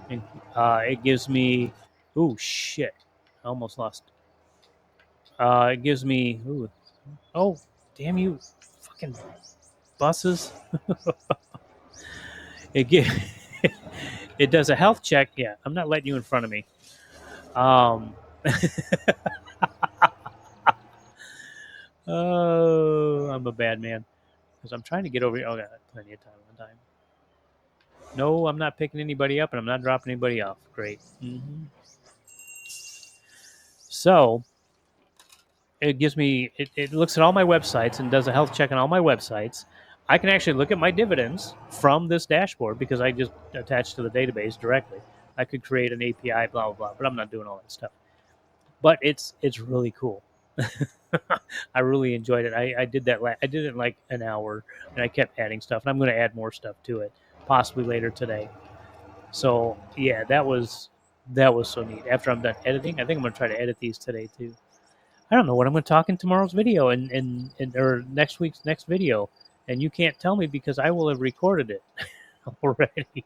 And it gives me, ooh, shit. I almost lost. It gives me, oh, damn you, fucking buses. it It does a health check. Yeah, I'm not letting you in front of me. Um, oh, I'm a bad man because I'm trying to get over here. Oh, I got plenty of time on time. No, I'm not picking anybody up and I'm not dropping anybody off. Great. So it gives me, it looks at all my websites and does a health check on all my websites. I can actually look at my dividends from this dashboard because I just attached to the database directly. I could create an API, blah, blah, blah, but I'm not doing all that stuff. But it's really cool. I really enjoyed it. I did that. I did it in like an hour, and I kept adding stuff. And I'm going to add more stuff to it, possibly later today. So yeah, that was so neat. After I'm done editing, I think I'm going to try to edit these today too. I don't know what I'm going to talk in tomorrow's video and or next week's next video, and you can't tell me because I will have recorded it already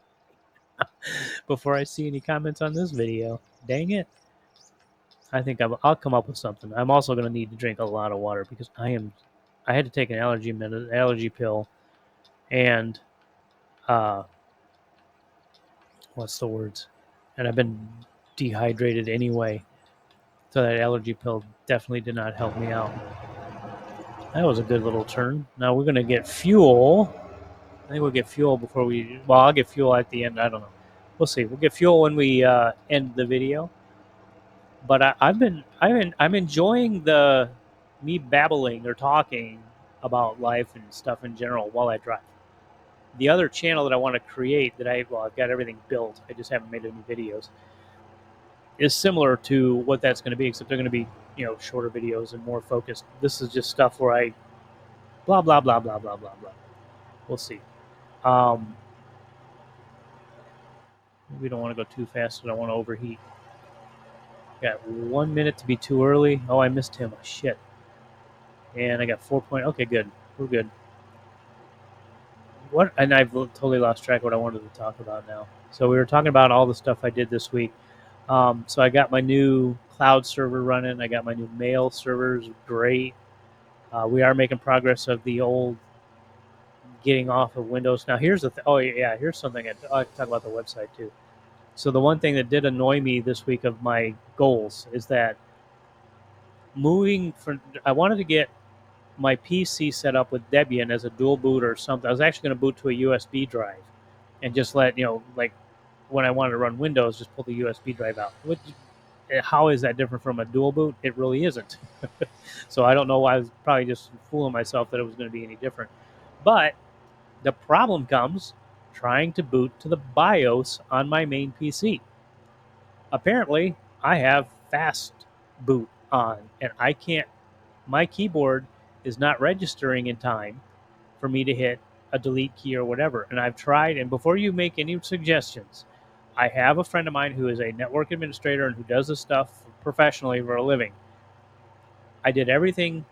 before I see any comments on this video. Dang it. I think I'll come up with something. I'm also going to need to drink a lot of water because I had to take an allergy pill, and uh, what's the words? And I've been dehydrated anyway, so that allergy pill definitely did not help me out. That was a good little turn. Now we're going to get fuel. I think we'll get fuel before we. Well, I'll get fuel at the end. I don't know. We'll see. We'll get fuel when we end the video. But I'm enjoying the me babbling or talking about life and stuff in general while I drive. The other channel that I want to create I've got everything built. I just haven't made any videos. Is similar to what that's going to be, except they're going to be shorter videos and more focused. This is just stuff where I blah blah blah blah blah blah blah. We'll see. Um, we don't want to go too fast. I don't want to overheat. Got 1 minute to be too early. Oh, I missed him. Shit. And I got 4 point. Okay, good. We're good. What? And I've totally lost track of what I wanted to talk about now. So we were talking about all the stuff I did this week. So I got my new cloud server running. I got my new mail servers. Great. We are making progress of the old getting off of Windows. Now here's the oh yeah, here's something I can talk about the website too. So the one thing that did annoy me this week of my goals is that I wanted to get my PC set up with Debian as a dual boot or something. I was actually going to boot to a USB drive and just let like when I wanted to run Windows, just pull the USB drive out. How is that different from a dual boot? It really isn't. So I don't know why. I was probably just fooling myself that it was going to be any different. But the problem comes trying to boot to the BIOS on my main PC. Apparently, I have fast boot on, and I can't. My keyboard is not registering in time for me to hit a delete key or whatever. And I've tried, and before you make any suggestions, I have a friend of mine who is a network administrator and who does this stuff professionally for a living. I did everything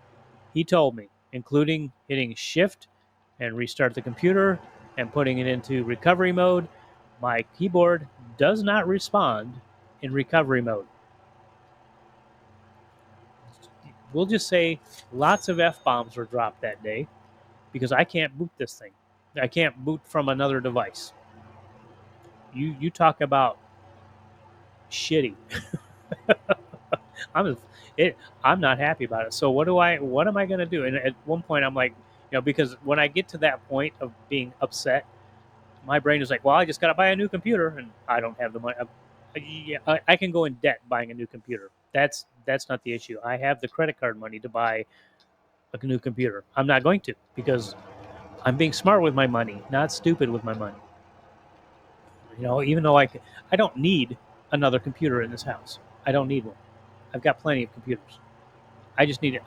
he told me, including hitting shift and restart the computer and putting it into recovery mode. My keyboard does not respond in recovery mode. We'll just say lots of F-bombs were dropped that day because I can't boot this thing. I can't boot from another device. You talk about shitty. I'm I'm not happy about it. So what am I going to do? And at one point I'm like, because when I get to that point of being upset, my brain is like, well, I just got to buy a new computer, and I don't have the money. I can go in debt buying a new computer. That's not the issue. I have the credit card money to buy a new computer. I'm not going to because I'm being smart with my money, not stupid with my money. Even though I don't need another computer in this house. I don't need one. I've got plenty of computers. I just need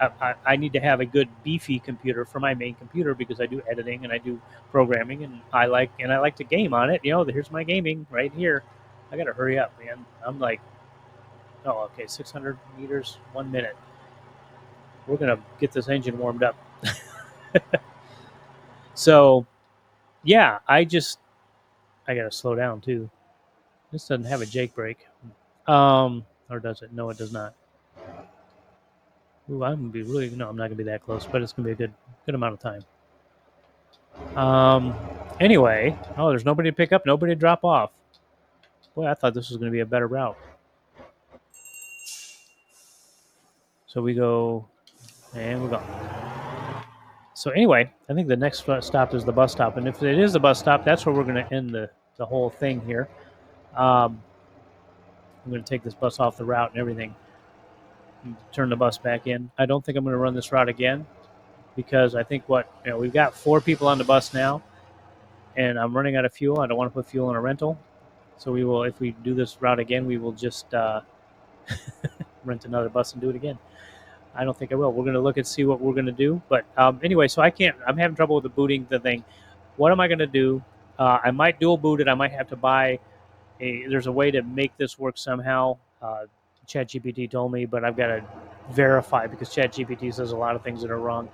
I need to have a good beefy computer for my main computer because I do editing and I do programming and I like to game on it. Here's my gaming right here. I gotta hurry up, man. I'm like, oh, okay, 600 meters, 1 minute. We're gonna get this engine warmed up. So, yeah, I gotta slow down too. This doesn't have a Jake brake, or does it? No, it does not. Ooh, I'm gonna be really no. I'm not gonna be that close, but it's gonna be a good amount of time. Anyway, there's nobody to pick up, nobody to drop off. Boy, I thought this was going to be a better route. So we go, and we're gone. So anyway, I think the next stop is the bus stop. And if it is the bus stop, that's where we're going to end the whole thing here. I'm going to take this bus off the route and everything. And turn the bus back in. I don't think I'm going to run this route again because I think we've got 4 people on the bus now, and I'm running out of fuel. I don't want to put fuel in a rental. So we will, if we do this route again, we will just rent another bus and do it again. I don't think I will. We're going to look and see what we're going to do. But anyway, so I'm having trouble with the booting the thing. What am I going to do? I might dual boot it. I might have to buy there's a way to make this work somehow. ChatGPT told me, but I've got to verify because ChatGPT says a lot of things that are wrong.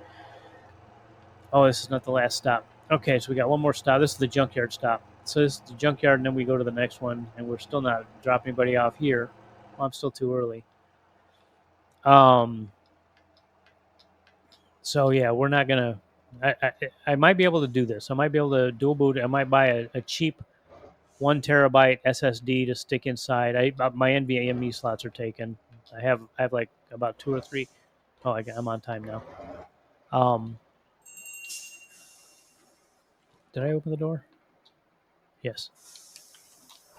Oh, this is not the last stop. Okay, so we got one more stop. This is the junkyard stop. So this is the junkyard, and then we go to the next one, and we're still not dropping anybody off here. Well, I'm still too early. So yeah, we're not gonna. I might be able to do this. I might be able to dual boot. I might buy a cheap 1 terabyte SSD to stick inside. My NVMe slots are taken. I have like about 2 or 3. Oh, I'm on time now. Did I open the door? Yes.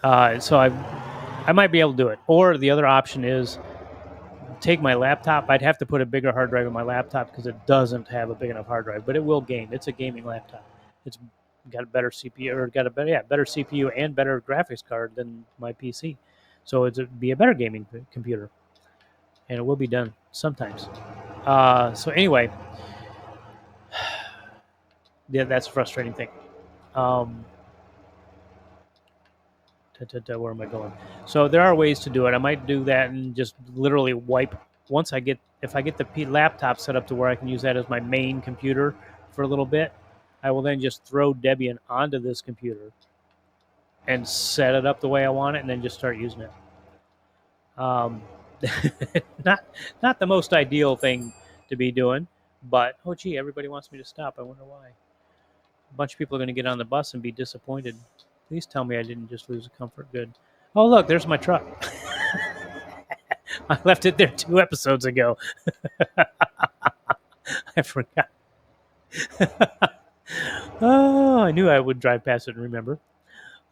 So I might be able to do it. Or the other option is take my laptop. I'd have to put a bigger hard drive in my laptop because it doesn't have a big enough hard drive, but it will game. It's a gaming laptop. It's got a better CPU or got a better CPU and better graphics card than my PC. So it'd be a better gaming computer, and it will be done sometimes. So anyway, yeah, that's a frustrating thing. Where am I going? So there are ways to do it. I might do that and just literally wipe. If I get the laptop set up to where I can use that as my main computer for a little bit, I will then just throw Debian onto this computer and set it up the way I want it, and then just start using it. Not the most ideal thing to be doing, but oh gee, everybody wants me to stop. I wonder why. A bunch of people are going to get on the bus and be disappointed. Please tell me I didn't just lose a comfort good. Oh, look, there's my truck. I left it there 2 episodes ago. I forgot. Oh, I knew I would drive past it and remember.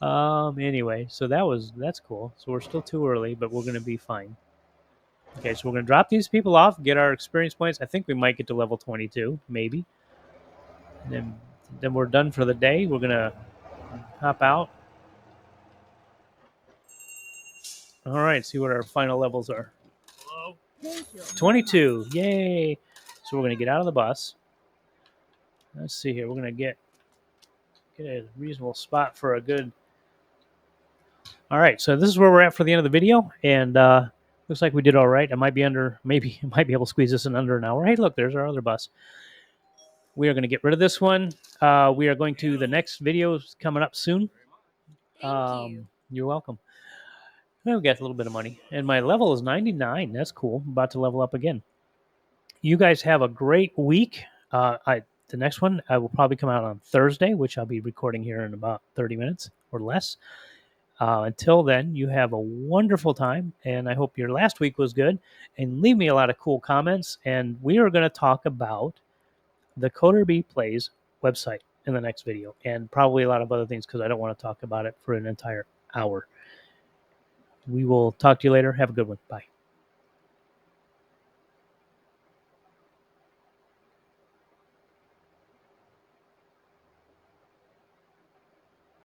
Anyway, so that's cool. So we're still too early, but we're going to be fine. Okay, so we're going to drop these people off, get our experience points. I think we might get to level 22, maybe. And then we're done for the day. We're going to hop out. All right, see what our final levels are. 22. Yay. So we're going to get out of the bus. Let's see here. We're going to get a reasonable spot for a good. All right, so this is where we're at for the end of the video, and looks like we did all right. I might be be able to squeeze this in under an hour. Hey, look, there's our other bus. We are going to get rid of this one. We are going to the next video is coming up soon. Thank you. You're welcome. Well, we got a little bit of money, and my level is 99. That's cool. I'm about to level up again. You guys have a great week. The next one I will probably come out on Thursday, which I'll be recording here in about 30 minutes or less. Until then, you have a wonderful time, and I hope your last week was good. And leave me a lot of cool comments, and we are going to talk about the Coder Bee Plays website in the next video, and probably a lot of other things because I don't want to talk about it for an entire hour. We will talk to you later. Have a good one. Bye.